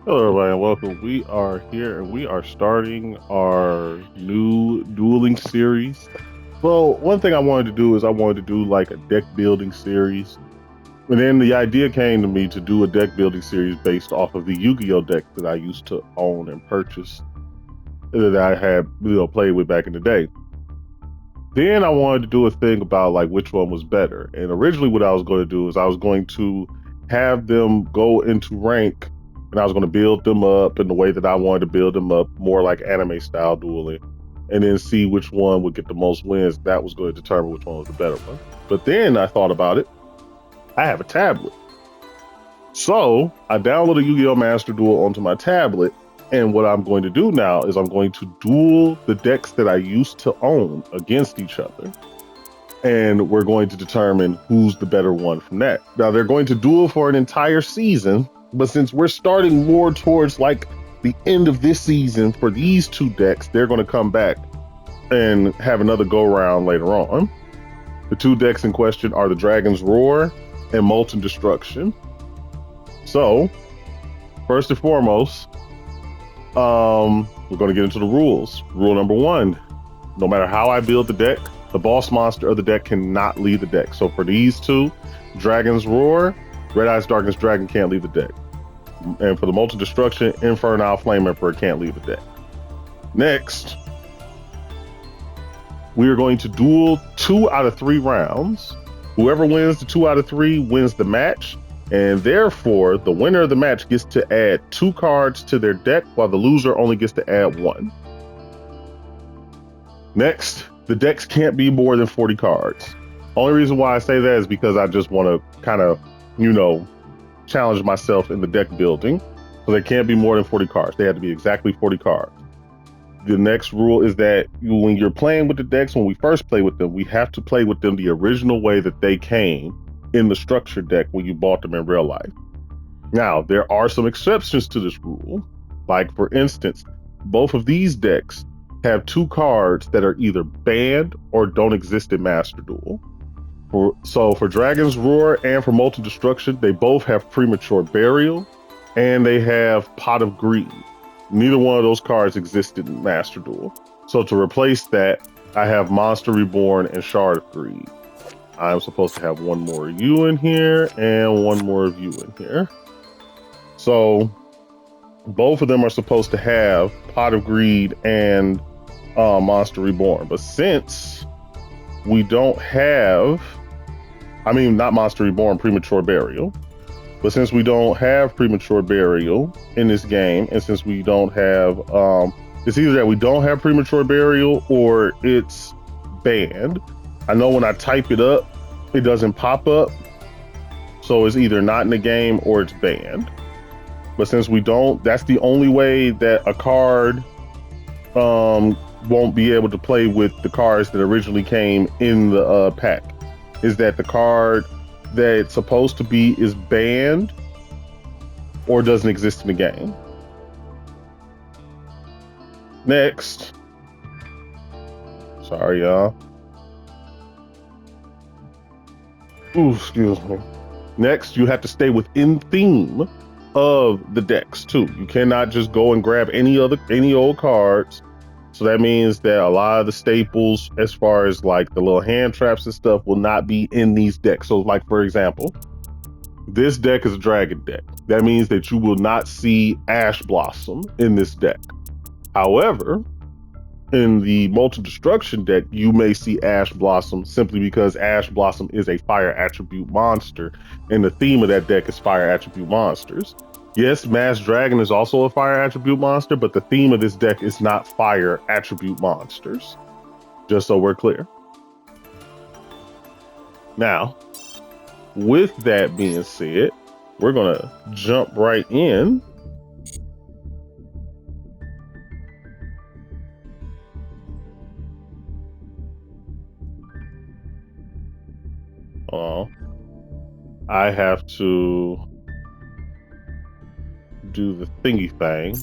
Hello, everybody, and welcome. We are here and we are starting our new dueling series. Well, one thing I wanted to do is I wanted to do like a deck building series. And then the idea came to me to do a deck building series based off of the Yu-Gi-Oh deck that I used to own and purchase that I had, played with back in the day. Then I wanted to do a thing about like which one was better. And originally what I was going to do is I was going to have them go into rank and I was going to build them up in the way that I wanted to build them up, more like anime style dueling, and then see which one would get the most wins. That was going to determine which one was the better one. But then I thought about it. I have a tablet. So I downloaded Yu-Gi-Oh! Master Duel onto my tablet. And what I'm going to do now is I'm going to duel the decks that I used to own against each other. And we're going to determine who's the better one from that. Now, they're going to duel for an entire season. But since we're starting more towards like the end of this season for these two decks, they're going to come back and have another go round later on. The two decks in question are the Dragon's Roar and Molten Destruction. So, first and foremost, we're going to get into the rules. Rule number one: no matter how I build the deck, the boss monster of the deck cannot leave the deck. So for these two, Dragon's Roar, Red Eyes Darkness Dragon can't leave the deck. And for the Molten Destruction, Infernal Flame Emperor can't leave the deck. Next, we are going to duel 2 out of 3 rounds. Whoever wins the 2 out of 3 wins the match. And therefore, the winner of the match gets to add 2 cards to their deck, while the loser only gets to add 1. Next, the decks can't be more than 40 cards. Only reason why I say that is because I just want to kind of, challenge myself in the deck building. So they can't be more than 40 cards. They have to be exactly 40 cards. The next rule is that when you're playing with the decks, when we first play with them, we have to play with them the original way that they came in the structured deck when you bought them in real life. Now, there are some exceptions to this rule. Like, for instance, both of these decks have 2 cards that are either banned or don't exist in Master Duel. So for Dragon's Roar and for Molten Destruction, they both have Premature Burial and they have Pot of Greed. Neither one of those cards existed in Master Duel. So to replace that, I have Monster Reborn and Shard of Greed. I'm supposed to have one more of you in here and one more of you in here. So both of them are supposed to have Pot of Greed and Monster Reborn. But since we don't have, not Monster Reborn, Premature Burial. But since we don't have Premature Burial in this game, and since we don't have, it's either that we don't have Premature Burial or it's banned. I know when I type it up, it doesn't pop up. So it's either not in the game or it's banned. But since we don't, that's the only way that a card won't be able to play with the cards that originally came in the pack, is that the card that it's supposed to be is banned or doesn't exist in the game. Next, sorry y'all. Ooh, excuse me. Next, you have to stay within theme of the decks too. You cannot just go and grab any old cards. So that means that a lot of the staples, as far as like the little hand traps and stuff, will not be in these decks. So like, for example, this deck is a dragon deck. That means that you will not see Ash Blossom in this deck. However, in the Molten Destruction deck, you may see Ash Blossom simply because Ash Blossom is a fire attribute monster, and the theme of that deck is fire attribute monsters. Yes, Mass Dragon is also a fire attribute monster, but the theme of this deck is not fire attribute monsters. Just so we're clear. Now, with that being said, we're going to jump right in. I have to do the thingy thing.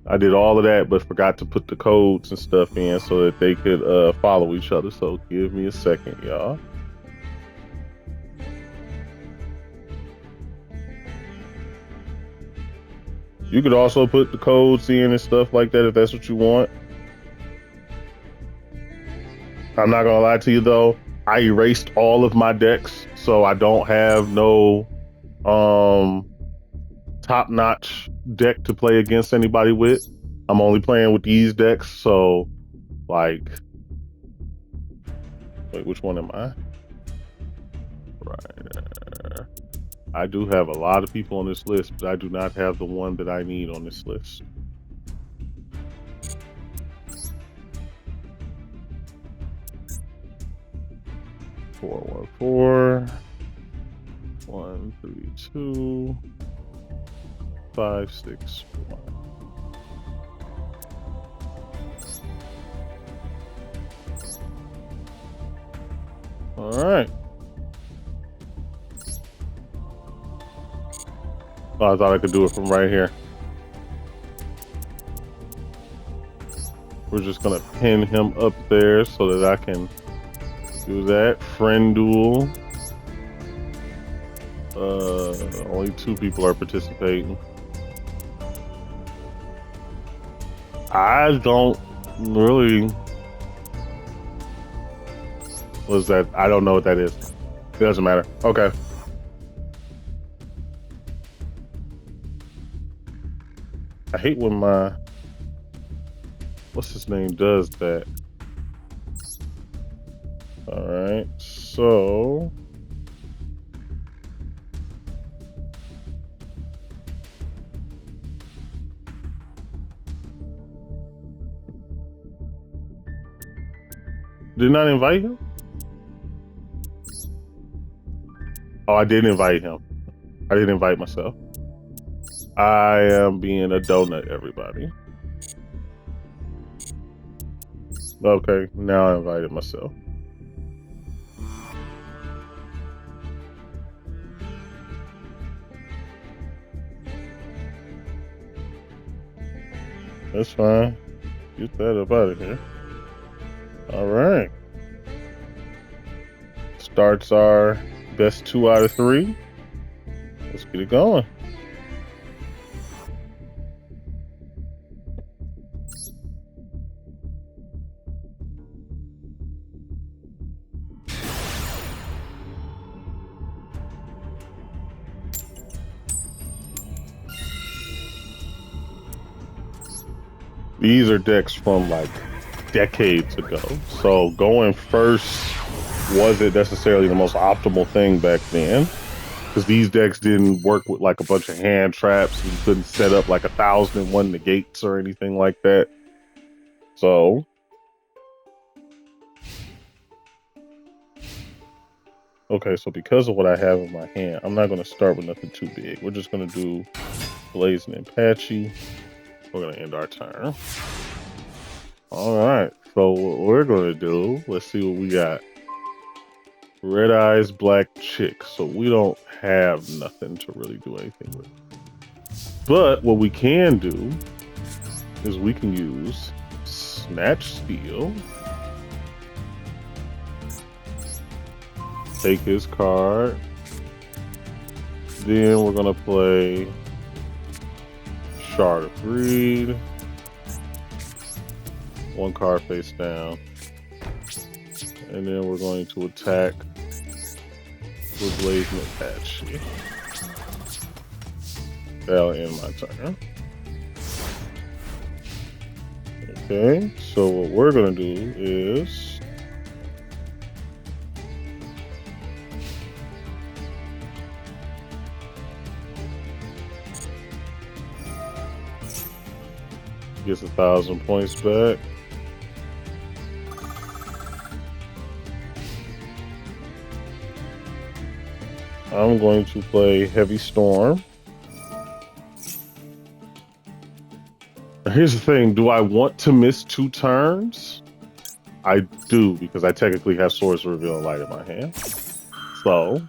I did all of that, but forgot to put the codes and stuff in so that they could follow each other. So give me a second, y'all. You could also put the codes in and stuff like that if that's what you want. I'm not gonna lie to you though. I erased all of my decks, so I don't have no um top-notch deck to play against anybody with. I'm only playing with these decks, so like, wait, which one am I? Right there. I do have a lot of people on this list, but I do not have the one that I need on this list. Four, 1, 4, 1, 3, 2, 5, 6, 1. All right. Oh, I thought I could do it from right here. We're just gonna pin him up there so that I can do that. Friend duel. Only 2 people are participating. I don't really. What's that? I don't know what that is. It doesn't matter. Okay. I hate when my what's his name does that. All right, so did not invite him? Oh, I did invite him. I didn't invite myself. I am being a donut, everybody. Okay, now I invited myself. That's fine. Get that up out of here. All right. Starts our best 2 out of 3. Let's get it going. These are decks from like decades ago. So going first wasn't necessarily the most optimal thing back then. Because these decks didn't work with like a bunch of hand traps. You couldn't set up like 1,001 negates or anything like that. So okay, so because of what I have in my hand, I'm not going to start with nothing too big. We're just going to do Blazing Apache. We're going to end our turn. All right, so what we're going to do, let's see what we got. Red Eyes, Black Chick. So we don't have nothing to really do anything with. But what we can do is we can use Snatch Steal. Take his card. Then we're going to play Shard of Greed. 1 card face down. And then we're going to attack with Blazing Apache. That'll end my turn. Okay, so what we're going to do is gets 1,000 points back. I'm going to play Heavy Storm. Here's the thing, do I want to miss 2 turns? I do, because I technically have Swords Reveal and Light in my hand. So,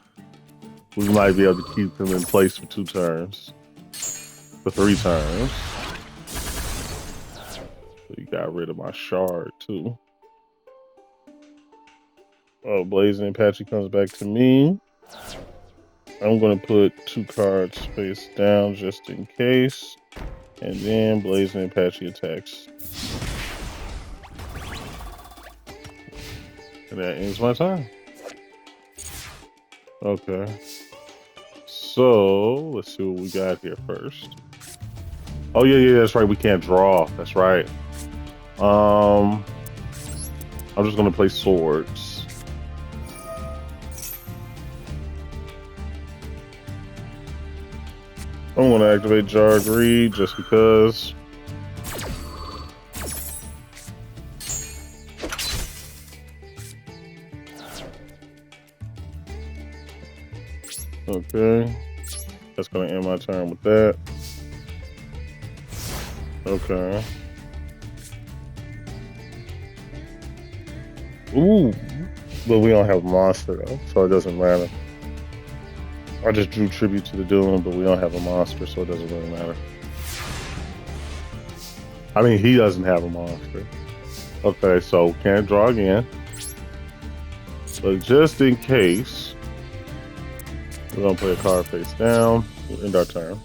we might be able to keep them in place for 2 turns. For 3 turns. So you got rid of my shard, too. Oh, Blazing Apache comes back to me. I'm going to put 2 cards face down just in case. And then Blazing Apache attacks. And that ends my turn. Okay. So let's see what we got here first. Oh yeah, that's right. We can't draw. That's right. I'm just gonna play swords. I'm gonna activate Jar Greed just because. Okay. That's gonna end my turn with that. Okay. Ooh. But we don't have a monster though, so it doesn't matter. I just drew tribute to the Doom, but we don't have a monster, so it doesn't really matter. I mean, he doesn't have a monster. Okay, so can't draw again. But just in case, we're gonna play a card face down. We'll end our turn.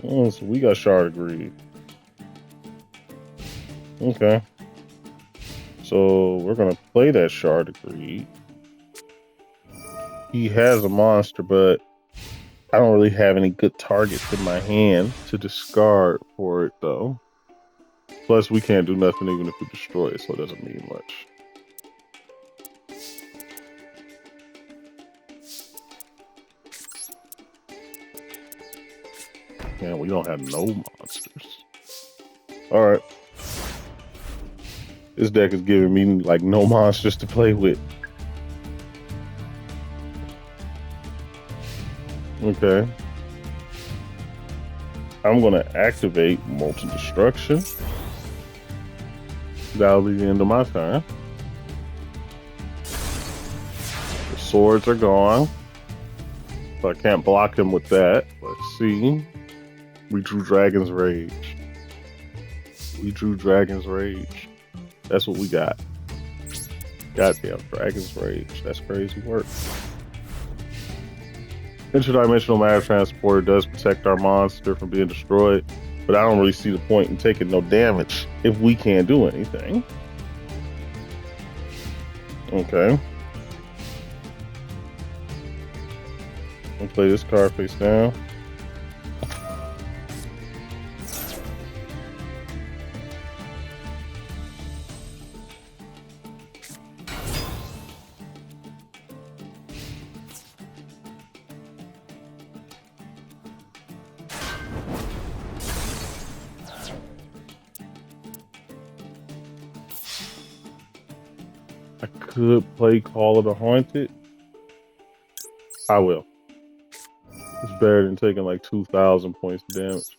Oh, so we got Shard of Greed. Okay. So we're gonna play that Shard of Greed. He has a monster, but I don't really have any good targets in my hand to discard for it, though. Plus, we can't do nothing even if we destroy it, so it doesn't mean much. Yeah, we don't have no monsters. All right. This deck is giving me like no monsters to play with. Okay. I'm gonna activate Molten Destruction. That'll be the end of my turn. The swords are gone. So I can't block him with that. Let's see. We drew Dragon's Rage. We drew Dragon's Rage. That's what we got. Goddamn, Dragon's Rage. That's crazy work. Interdimensional Matter Transporter does protect our monster from being destroyed, but I don't really see the point in taking no damage if we can't do anything. Okay. I'll play this card face down. I could play Call of the Haunted. I will. It's better than taking like 2,000 points of damage.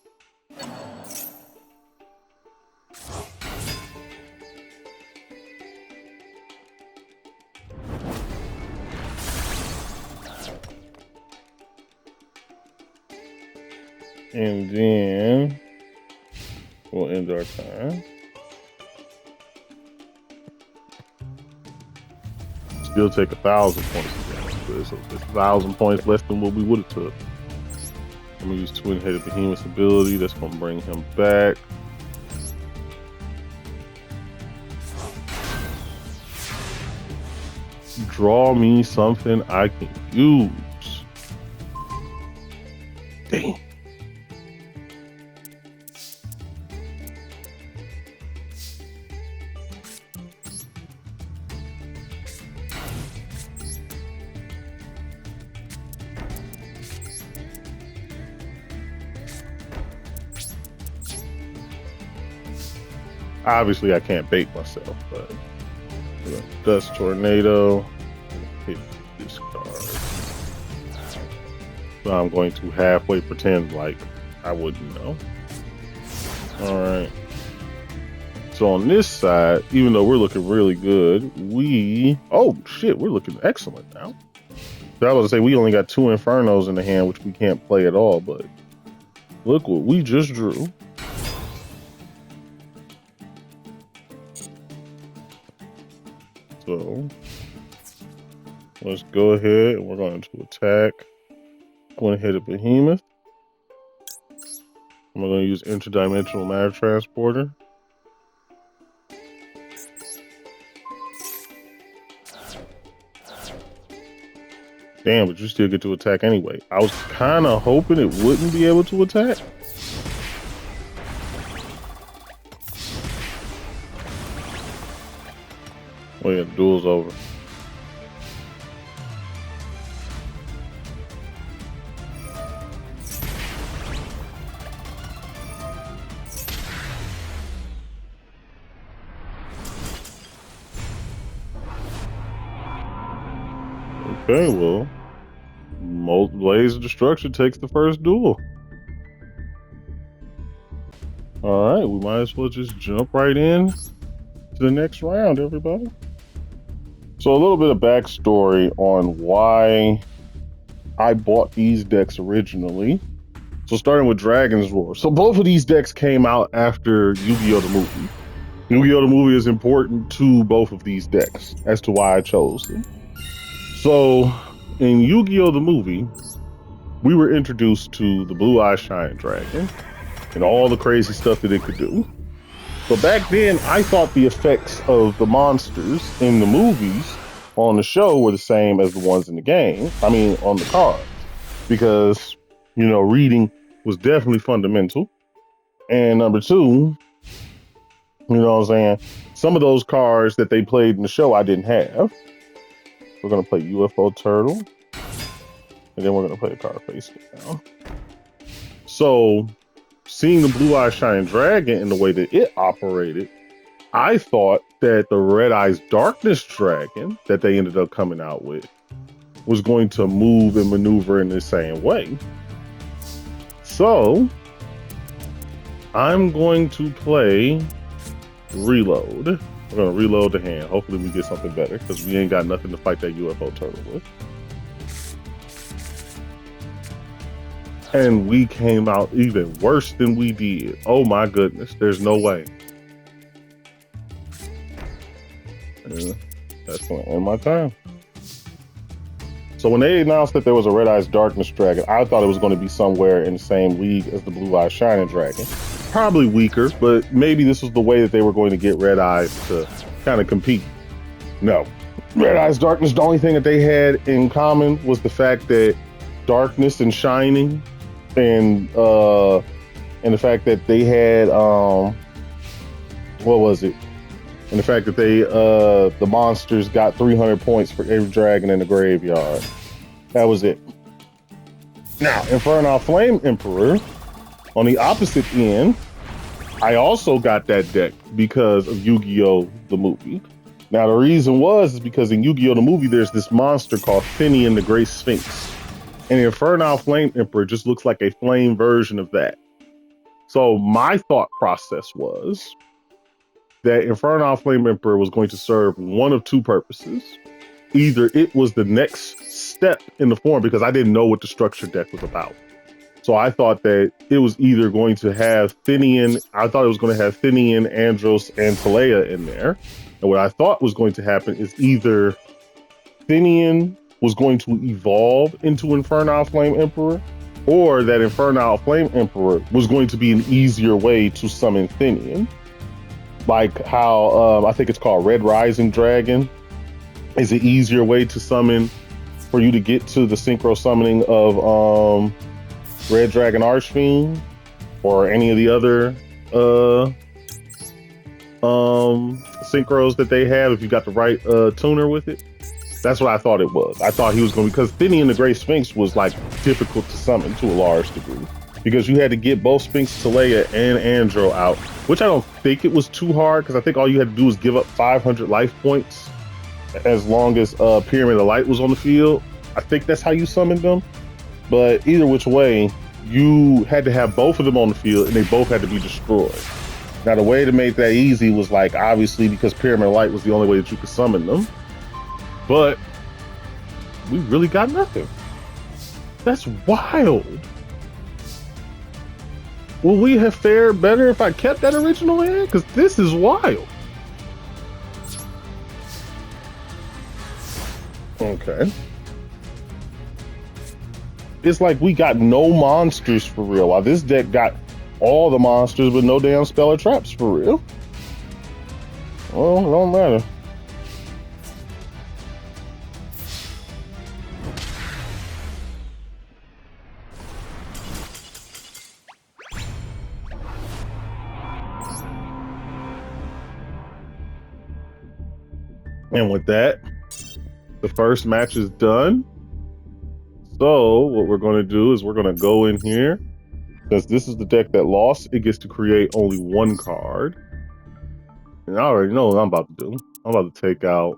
And then we'll end our time. Still take 1,000 points of damage, but it's 1,000 points less than what we would have took. I'm gonna use Twin-Headed Behemoth's ability. That's gonna bring him back. Draw me something I can use. Dang. Obviously, I can't bait myself, but Dust Tornado. Hit this card. So I'm going to halfway pretend like I wouldn't know. Alright. So on this side, even though we're looking really good, oh shit, we're looking excellent now. So I was to say we only got 2 Infernos in the hand, which we can't play at all, but look what we just drew. So let's go ahead and we're going to attack. I'm going to hit a behemoth. I'm going to use interdimensional matter transporter. Damn, but you still get to attack anyway. I was kind of hoping it wouldn't be able to attack. Oh yeah, the duel's over. Okay, well, Blaze of Destruction takes the first duel. All right, we might as well just jump right in to the next round, everybody. So a little bit of backstory on why I bought these decks originally. So starting with Dragon's Roar. So both of these decks came out after Yu-Gi-Oh! The movie. Yu-Gi-Oh! The movie is important to both of these decks as to why I chose them. So in Yu-Gi-Oh! The movie, we were introduced to the Blue-Eye Shining Dragon and all the crazy stuff that it could do. But back then, I thought the effects of the monsters in the movies on the show were the same as the ones in the game. I mean, on the cards. Because, you know, reading was definitely fundamental. And number two, you know what I'm saying? Some of those cards that they played in the show, I didn't have. We're going to play UFO Turtle. And then we're going to play a card face down. So, seeing the Blue-Eye Shining Dragon and the way that it operated, I thought that the Red Eyes Darkness Dragon that they ended up coming out with was going to move and maneuver in the same way. So, I'm going to play Reload. We're going to reload the hand. Hopefully we get something better because we ain't got nothing to fight that UFO Turtle with. And we came out even worse than we did. Oh my goodness, there's no way. Yeah, that's gonna end my time. So when they announced that there was a Red Eyes Darkness Dragon, I thought it was going to be somewhere in the same league as the Blue Eyes Shining Dragon. Probably weaker, but maybe this was the way that they were going to get Red Eyes to kind of compete. No. Red Eyes Darkness, the only thing that they had in common was the fact that darkness and shining, and the fact that they had what was it? And the fact that they the monsters got 300 points for every dragon in the graveyard. That was it. Now, Infernal Flame Emperor, on the opposite end, I also got that deck because of Yu-Gi-Oh! The movie. Now, the reason is because in Yu-Gi-Oh! The movie, there's this monster called Finian the Great Sphinx. And the Infernal Flame Emperor just looks like a flame version of that. So my thought process was that Infernal Flame Emperor was going to serve one of two purposes. Either it was the next step in the form, because I didn't know what the structure deck was about. So I thought that it was either going to have Finian, Andros, and Talea in there. And what I thought was going to happen is either Finian was going to evolve into Infernal Flame Emperor, or that Infernal Flame Emperor was going to be an easier way to summon Finian. Like how I think it's called Red Rising Dragon is an easier way to summon for you to get to the synchro summoning of Red Dragon Archfiend or any of the other synchros that they have if you got the right tuner with it. That's what I thought it was. I thought he was going to, because Finian the Great Sphinx was like difficult to summon to a large degree, because you had to get both Sphinx Talea and Andro out, which I don't think it was too hard, because I think all you had to do was give up 500 life points as long as Pyramid of Light was on the field. I think that's how you summoned them. But either which way, you had to have both of them on the field, and they both had to be destroyed. Now, the way to make that easy was like, obviously, because Pyramid of Light was the only way that you could summon them. But we really got nothing. That's wild. Will we have fared better if I kept that original hand? Because this is wild. Okay. It's like we got no monsters for real. While this deck got all the monsters with no damn spell or traps for real. Well, it don't matter. And with that, the first match is done. So what we're going to do is we're going to go in here. Since this is the deck that lost, it gets to create only one card. And I already know what I'm about to do. I'm about to take out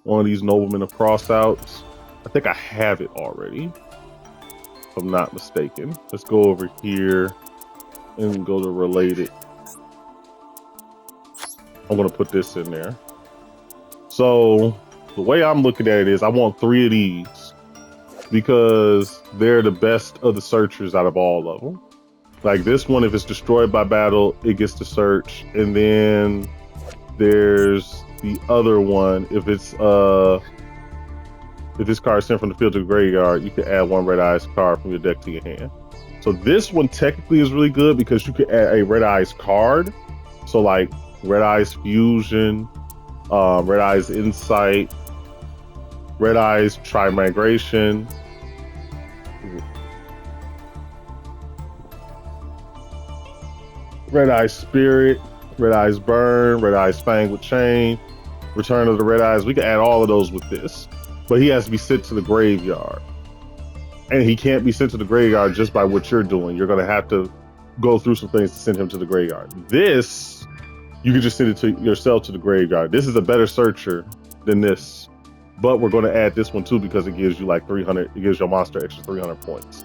one of these Noblemen of Crossouts. I think I have it already, if I'm not mistaken. Let's go over here and go to related. I'm going to put this in there. So the way I'm looking at it is I want 3 of these because they're the best of the searchers out of all of them. Like this one, if it's destroyed by battle, it gets to search. And then there's the other one. If this card is sent from the field to the graveyard, you can add 1 red eyes card from your deck to your hand. So this one technically is really good because you can add a red eyes card. So like red eyes fusion, red eyes insight, red eyes tri-migration, red eyes spirit, red eyes burn, red eyes fang with chain, return of the red eyes. We can add all of those with this, but he has to be sent to the graveyard, and he can't be sent to the graveyard just by what you're doing. You're going to have to go through some things to send him to the graveyard. This, you can just send it to yourself to the graveyard. This is a better searcher than this, but we're going to add this one too because it gives you like 300. It gives your monster extra 300 points.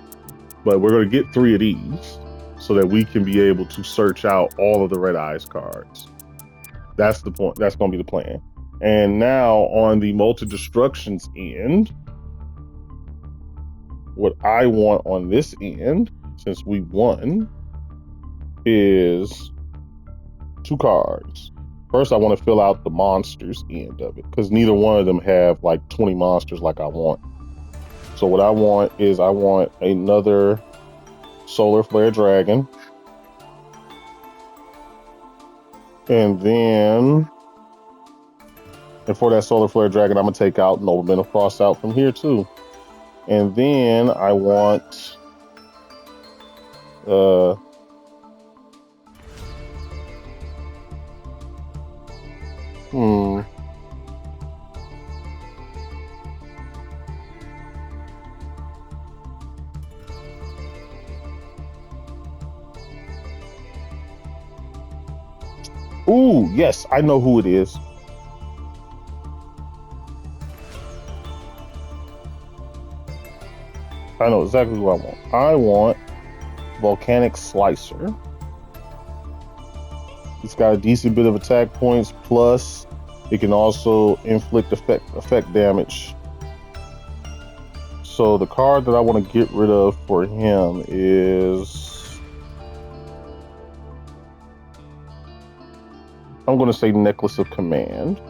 But we're going to get 3 of these so that we can be able to search out all of the red eyes cards. That's the point. That's going to be the plan. And now on the multi-destructions end, what I want on this end, since we won, is 2 cards. First, I want to fill out the monsters end of it because neither one of them have like 20 monsters like I want. So what I want is I want another Solar Flare Dragon. And then, and for that Solar Flare Dragon, I'm going to take out Nobleman of Crossout from here too. And then I want Ooh, yes, I know who it is. I know exactly who I want. I want Volcanic Slicer. It's got a decent bit of attack points, plus it can also inflict effect damage. So the card that I want to get rid of for him is, I'm going to say Necklace of Command.